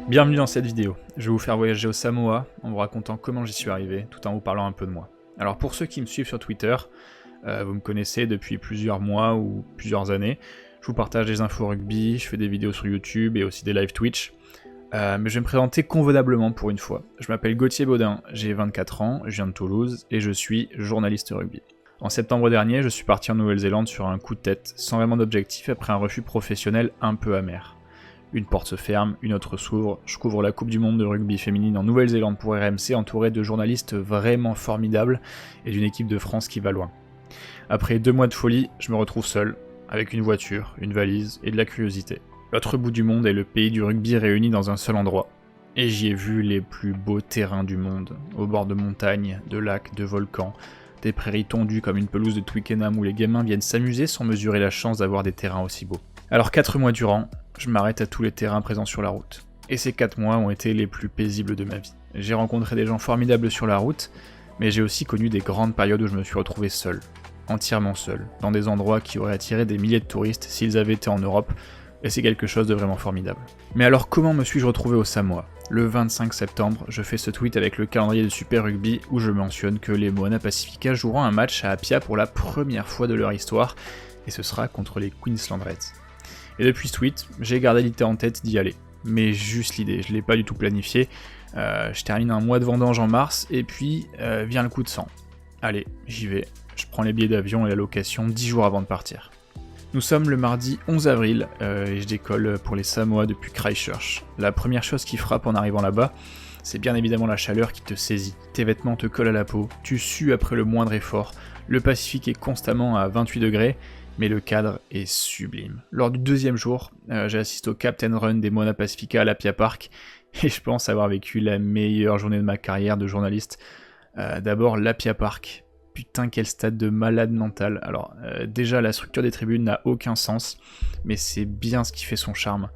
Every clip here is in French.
Bienvenue dans cette vidéo. Je vais vous faire voyager au Samoa en vous racontant comment j'y suis arrivé, tout en vous parlant un peu de moi. Alors pour ceux qui me suivent sur Twitter, vous me connaissez depuis plusieurs mois ou plusieurs années. Je vous partage des infos rugby, je fais des vidéos sur YouTube et aussi des live Twitch. Mais je vais me présenter convenablement pour une fois. Je m'appelle Gauthier Baudin, j'ai 24 ans, je viens de Toulouse et je suis journaliste rugby. En septembre dernier, je suis parti en Nouvelle-Zélande sur un coup de tête, sans vraiment d'objectif après un refus professionnel un peu amer. Une porte se ferme, une autre s'ouvre, je couvre la Coupe du Monde de rugby féminine en Nouvelle-Zélande pour RMC, entouré de journalistes vraiment formidables et d'une équipe de France qui va loin. Après 2 mois de folie, je me retrouve seul, avec une voiture, une valise et de la curiosité. L'autre bout du monde est le pays du rugby réuni dans un seul endroit. Et j'y ai vu les plus beaux terrains du monde, au bord de montagnes, de lacs, de volcans, des prairies tondues comme une pelouse de Twickenham où les gamins viennent s'amuser sans mesurer la chance d'avoir des terrains aussi beaux. Alors 4 mois durant, je m'arrête à tous les terrains présents sur la route. Et ces 4 mois ont été les plus paisibles de ma vie. J'ai rencontré des gens formidables sur la route, mais j'ai aussi connu des grandes périodes où je me suis retrouvé seul, entièrement seul, dans des endroits qui auraient attiré des milliers de touristes s'ils avaient été en Europe, et c'est quelque chose de vraiment formidable. Mais alors comment me suis-je retrouvé au Samoa ? Le 25 septembre, je fais ce tweet avec le calendrier de Super Rugby où je mentionne que les Moana Pacifica joueront un match à Apia pour la première fois de leur histoire, et ce sera contre les Queensland Reds. Et depuis ce tweet, j'ai gardé l'idée en tête d'y aller. Mais juste l'idée, je l'ai pas du tout planifié. Je termine un mois de vendange en mars, et puis vient le coup de sang. Allez, j'y vais. Je prends les billets d'avion et la location 10 jours avant de partir. Nous sommes le mardi 11 avril, et je décolle pour les Samoa depuis Christchurch. La première chose qui frappe en arrivant là-bas, c'est bien évidemment la chaleur qui te saisit. Tes vêtements te collent à la peau, tu sues après le moindre effort, le Pacifique est constamment à 28 degrés, mais le cadre est sublime. Lors du 2e jour, j'assiste au Captain Run des Moana Pacifica à l'Apia Park, et je pense avoir vécu la meilleure journée de ma carrière de journaliste. D'abord l'Apia Park. Putain, quel stade de malade mental. Alors, déjà, la structure des tribunes n'a aucun sens, mais c'est bien ce qui fait son charme.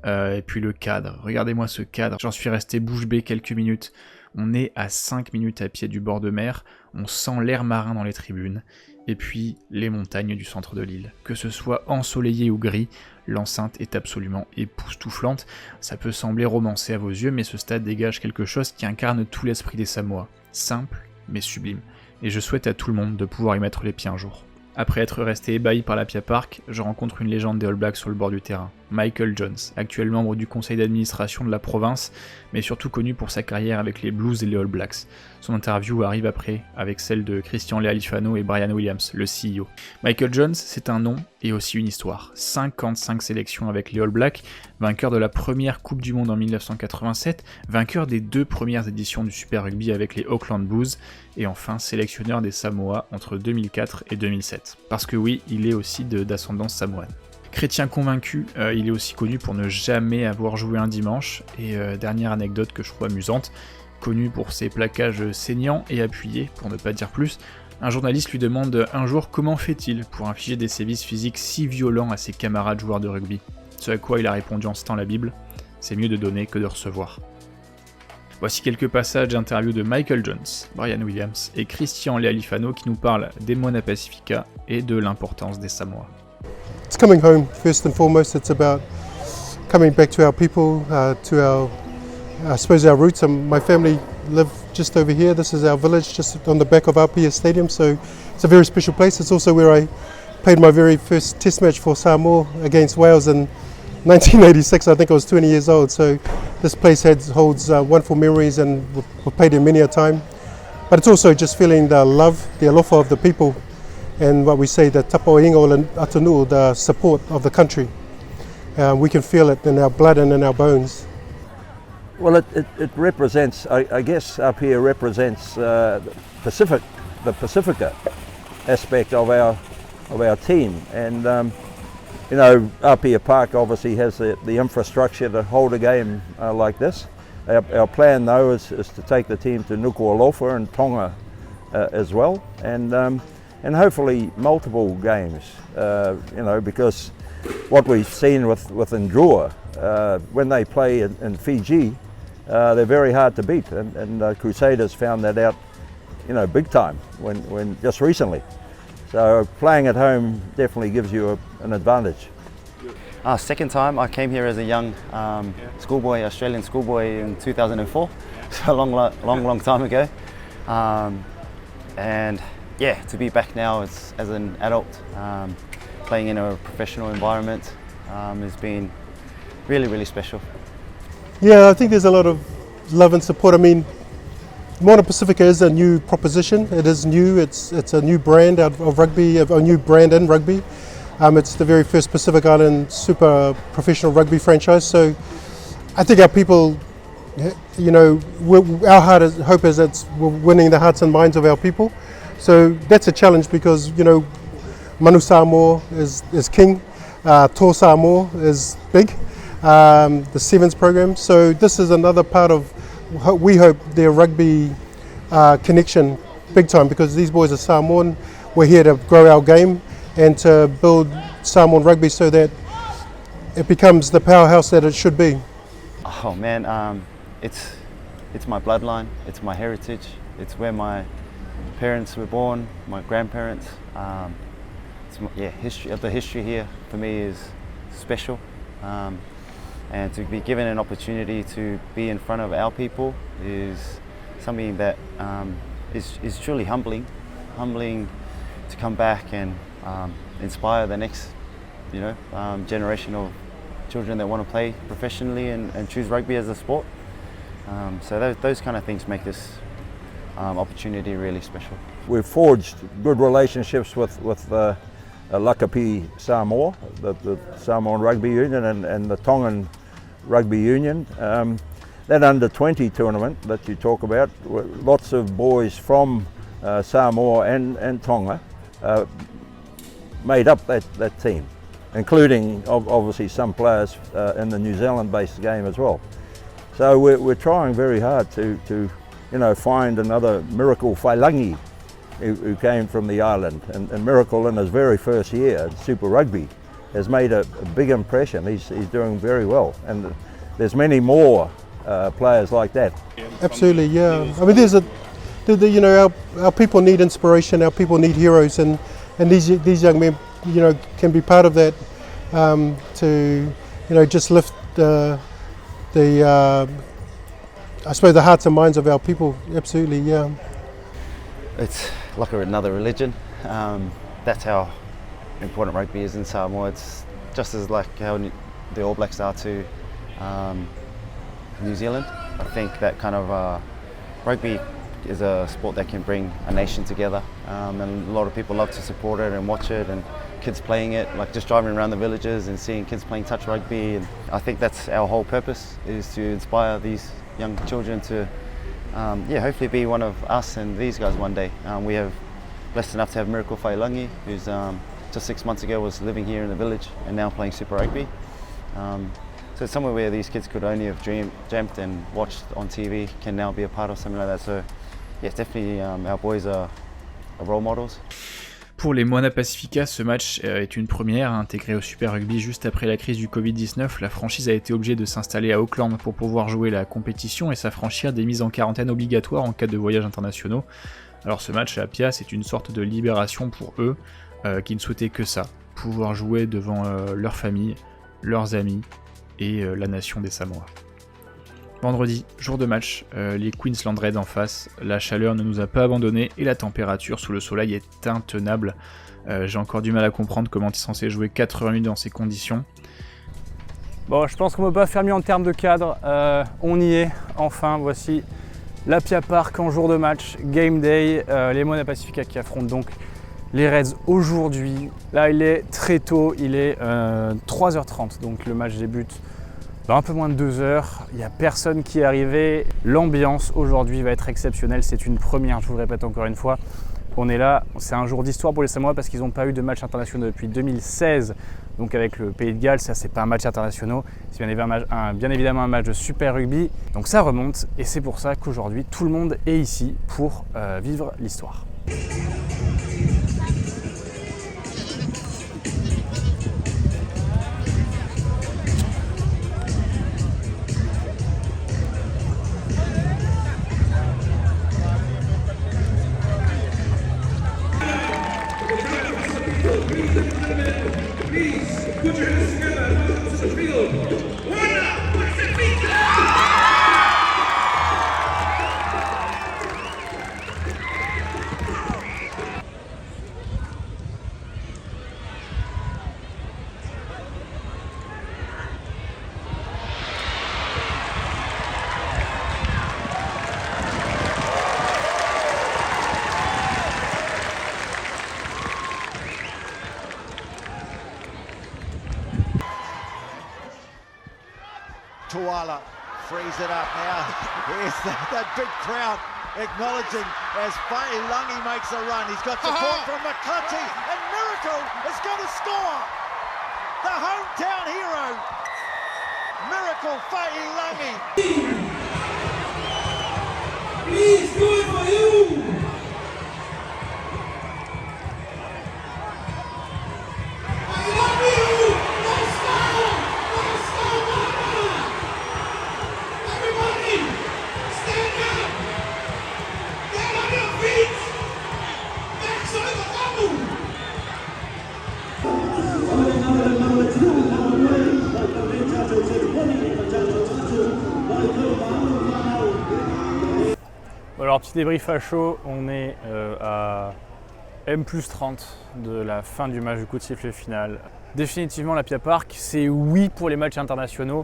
Et puis le cadre, regardez-moi ce cadre, j'en suis resté bouche bée quelques minutes. On est à 5 minutes à pied du bord de mer, on sent l'air marin dans les tribunes, et puis les montagnes du centre de l'île. Que ce soit ensoleillé ou gris, l'enceinte est absolument époustouflante. Ça peut sembler romancé à vos yeux, mais ce stade dégage quelque chose qui incarne tout l'esprit des Samoa. Simple, mais sublime. Et je souhaite à tout le monde de pouvoir y mettre les pieds un jour. Après être resté ébahi par l'Apia Park, je rencontre une légende des All Blacks sur le bord du terrain, Michael Jones, actuel membre du conseil d'administration de la province, mais surtout connu pour sa carrière avec les Blues et les All Blacks. Son interview arrive après, avec celle de Christian Lealifano et Brian Williams, le CEO. Michael Jones, c'est un nom et aussi une histoire. 55 sélections avec les All Blacks, vainqueur de la première Coupe du Monde en 1987, vainqueur des 2 premières éditions du Super Rugby avec les Auckland Blues, et enfin sélectionneur des Samoa entre 2004 et 2007. Parce que oui, il est aussi d'ascendance samoane. Chrétien convaincu, il est aussi connu pour ne jamais avoir joué un dimanche, et dernière anecdote que je trouve amusante, connu pour ses plaquages saignants et appuyés, pour ne pas dire plus, un journaliste lui demande un jour comment fait-il pour infliger des sévices physiques si violents à ses camarades joueurs de rugby. Ce à quoi il a répondu en citant la Bible, c'est mieux de donner que de recevoir. Voici quelques passages d'interviews de Michael Jones, Brian Williams et Christian Lealifano qui nous parlent des Moana Pacifica et de l'importance des Samoa. It's coming home first and foremost. It's about coming back to our people, to our, I suppose, our roots. My family live just over here. This is our village, just on the back of Apia Stadium. So it's a very special place. It's also where I played my very first Test match for Samoa against Wales in 1986. I think I was 20 years old. So this place holds wonderful memories, and we've played here many a time. But it's also just feeling the love, the alofa of the people, and what we say, the tapo ingo and atunuu, the support of the country. We can feel it in our blood and in our bones. Well, it represents, I guess up here represents the Pacifica aspect of our team. And you know, Apia Park obviously has the infrastructure to hold a game like this. Our plan though is to take the team to Nuku'alofa and Tonga as well, and hopefully multiple games. You know, because what we've seen with Ndrua, when they play in Fiji, they're very hard to beat, and Crusaders found that out, you know, big time when just recently. So playing at home definitely gives you an advantage. Second time, I came here as a young schoolboy, Australian schoolboy in 2004, so a long time ago. And yeah, to be back now as an adult, playing in a professional environment has been really special. Yeah, I think there's a lot of love and support. I mean, Moana Pacifica is a new proposition. It is new. It's a new brand of rugby, a new brand in rugby. It's the very first Pacific Island super professional rugby franchise. So I think our people, you know, our hope is that we're winning the hearts and minds of our people. So that's a challenge because, you know, Manu Samoa is king, Tō Samoa is big, the Sevens program. So this is another part of, we hope, their rugby connection big time, because these boys are Samoan. We're here to grow our game and to build Samoan rugby so that it becomes the powerhouse that it should be. Oh man, it's my bloodline, it's my heritage, it's where my parents were born, my grandparents. The history here for me is special, and to be given an opportunity to be in front of our people is something that is truly humbling to come back and inspire the next, generation of children that want to play professionally and choose rugby as a sport. So those kind of things make this opportunity really special. We've forged good relationships with Lakapi Samoa, the Samoan Rugby Union and the Tongan Rugby Union. That under-20 tournament that you talk about, lots of boys from Samoa and Tonga made up that team, including obviously some players in the New Zealand-based game as well. So we're trying very hard to find another Miracle Whailangi who came from the island. And Miracle, in his very first year at Super Rugby, has made a big impression. He's doing very well, and there's many more players like that. Absolutely, yeah. I mean, our people need inspiration. Our people need heroes, and these young men, can be part of that to just lift the I suppose the hearts and minds of our people. Absolutely, yeah. It's like another religion. That's how important rugby is in Samoa. It's just as like how the All Blacks are to New Zealand. I think that kind of rugby is a sport that can bring a nation together, and a lot of people love to support it and watch it, and kids playing it, like just driving around the villages and seeing kids playing touch rugby. And I think that's our whole purpose, is to inspire these young children to hopefully be one of us and these guys one day. We have blessed enough to have Miracle Whailangi, who's just 6 months ago was living here in the village and now playing Super Rugby. So it's somewhere where these kids could only have dreamt and watched on TV can now be a part of something like that. So yeah, definitely our boys are role models. Pour les Moana Pacifica, ce match est une première. Intégré au Super Rugby juste après la crise du Covid-19, la franchise a été obligée de s'installer à Auckland pour pouvoir jouer la compétition et s'affranchir des mises en quarantaine obligatoires en cas de voyages internationaux. Alors ce match à Apia, c'est une sorte de libération pour eux, qui ne souhaitaient que ça, pouvoir jouer devant leur famille, leurs amis et la nation des Samoa. Vendredi, jour de match, les Queensland Reds en face, la chaleur ne nous a pas abandonnés et la température sous le soleil est intenable. J'ai encore du mal à comprendre comment tu es censé jouer 80 minutes dans ces conditions. Bon, je pense qu'on ne peut pas faire mieux en termes de cadre. On y est, enfin, voici l'Apia Park en jour de match, Game Day, les Moana Pacifica qui affrontent donc les Reds aujourd'hui. Là, il est très tôt, il est 3h30, donc le match débute dans un peu moins de 2 heures. Il n'y a personne qui est arrivé. L'ambiance aujourd'hui va être exceptionnelle, c'est une première, je vous le répète encore une fois. On est là, c'est un jour d'histoire pour les Samoa parce qu'ils n'ont pas eu de match international depuis 2016. Donc avec le Pays de Galles, ça c'est pas un match international, c'est bien évidemment un match de Super Rugby. Donc ça remonte et c'est pour ça qu'aujourd'hui tout le monde est ici pour vivre l'histoire. Please put your hands together. Fala frees it up now. Here's that big crowd acknowledging as Fa'ilagi makes a run. He's got support from McCutcheon, and Miracle is going to score. The hometown hero, Miracle Fa'ilagi. Please do it for you. Alors petit débrief à chaud, on est à M+30 de la fin du match, du coup de sifflet final. Définitivement l'Apia Park, c'est oui pour les matchs internationaux.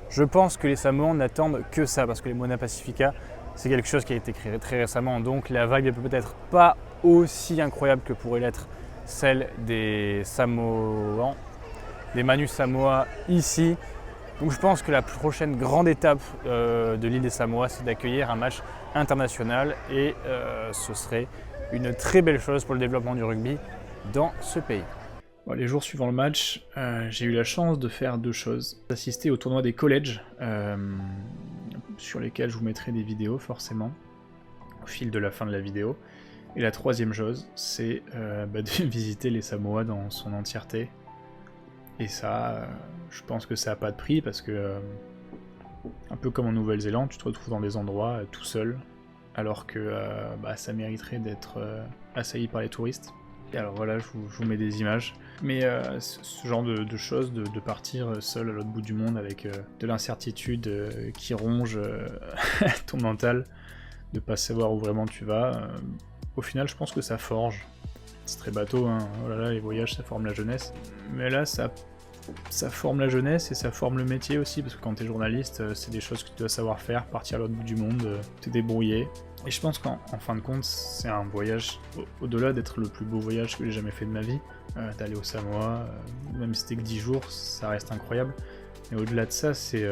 Je pense que les Samoans n'attendent que ça parce que les Moana Pacifica, c'est quelque chose qui a été créé très récemment, donc la vibe est peut-être pas aussi incroyable que pourrait l'être celle des Samoans, des Manu Samoa ici. Donc je pense que la prochaine grande étape de l'île des Samoa, c'est d'accueillir un match international et ce serait une très belle chose pour le développement du rugby dans ce pays. Bon, les jours suivant le match, j'ai eu la chance de faire deux choses. D'assister au tournoi des collèges, sur lesquels je vous mettrai des vidéos forcément, au fil de la fin de la vidéo. Et la troisième chose, c'est de visiter les Samoa dans son entièreté. Et ça, je pense que ça n'a pas de prix parce que, un peu comme en Nouvelle-Zélande, tu te retrouves dans des endroits tout seul, alors que ça mériterait d'être assailli par les touristes. Et alors voilà, je vous mets des images. Mais ce genre de choses, de partir seul à l'autre bout du monde avec de l'incertitude qui ronge ton mental, de pas savoir où vraiment tu vas, au final je pense que ça forge. C'est très bateau, hein. Oh là là, les voyages ça forme la jeunesse. Mais là ça forme la jeunesse et ça forme le métier aussi, parce que quand t'es journaliste, c'est des choses que tu dois savoir faire, partir à l'autre bout du monde, te débrouiller. Et je pense qu'en fin de compte, c'est un voyage, au-delà d'être le plus beau voyage que j'ai jamais fait de ma vie, d'aller au Samoa, même si c'était que 10 jours, ça reste incroyable. Mais au-delà de ça, c'est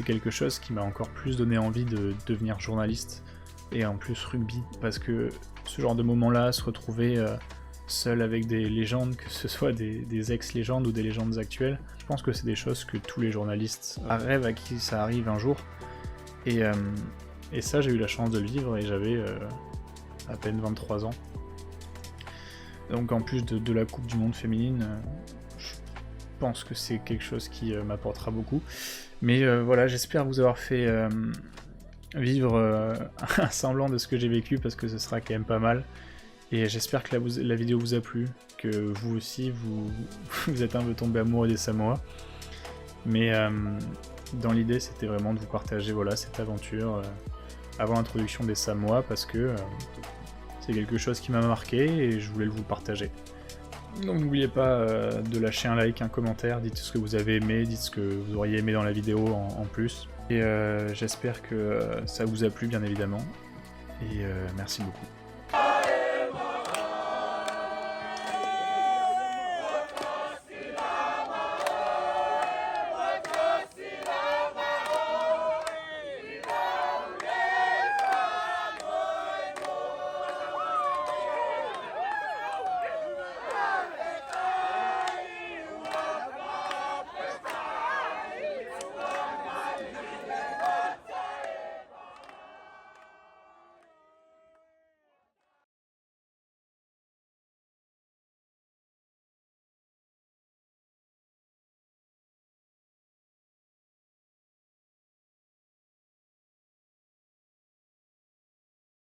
quelque chose qui m'a encore plus donné envie de devenir journaliste, et en plus rugby, parce que ce genre de moment-là, se retrouver seul avec des légendes, que ce soit des ex-légendes ou des légendes actuelles, je pense que c'est des choses que tous les journalistes rêvent à qui ça arrive un jour. Et ça, j'ai eu la chance de le vivre et j'avais à peine 23 ans. Donc en plus de la Coupe du Monde féminine, je pense que c'est quelque chose qui m'apportera beaucoup. Mais voilà, j'espère vous avoir fait vivre un semblant de ce que j'ai vécu, parce que ce sera quand même pas mal. Et j'espère que la vidéo vous a plu, que vous aussi, vous êtes un peu tombé amoureux des Samoa. Mais dans l'idée, c'était vraiment de vous partager cette aventure avant l'introduction des Samoa, parce que c'est quelque chose qui m'a marqué et je voulais le vous partager. Donc n'oubliez pas de lâcher un like, un commentaire, dites ce que vous avez aimé, dites ce que vous auriez aimé dans la vidéo en plus. Et j'espère que ça vous a plu bien évidemment. Et merci beaucoup.